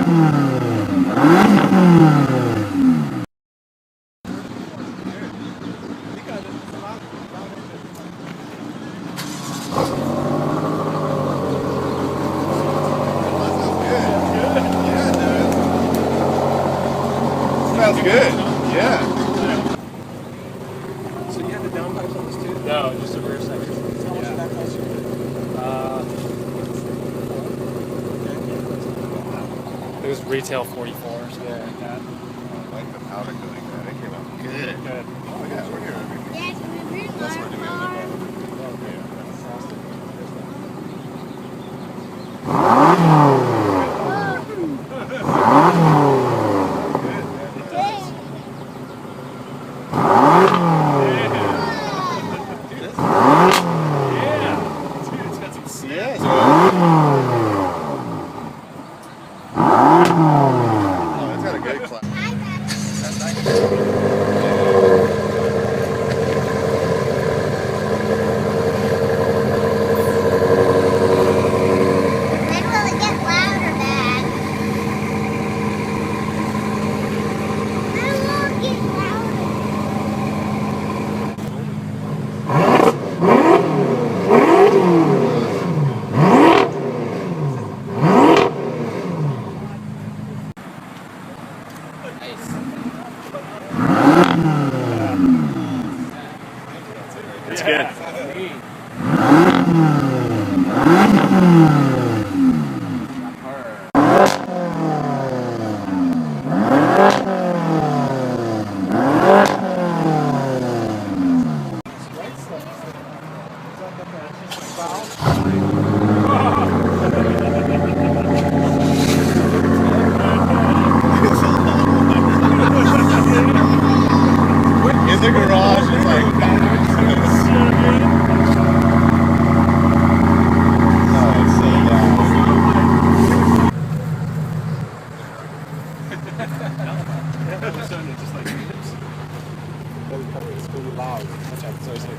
Sounds good. Yeah. So you have the downpipes on this too? No, just a rear section. How much did that cost you? It was retail 44, so yeah, like that. I like the powder coating that. It came out good. Good. Oh yeah, we're here. Yes, we really That's what we're doing. It's good. In the garage, it's like It's really loud. That's why it's always like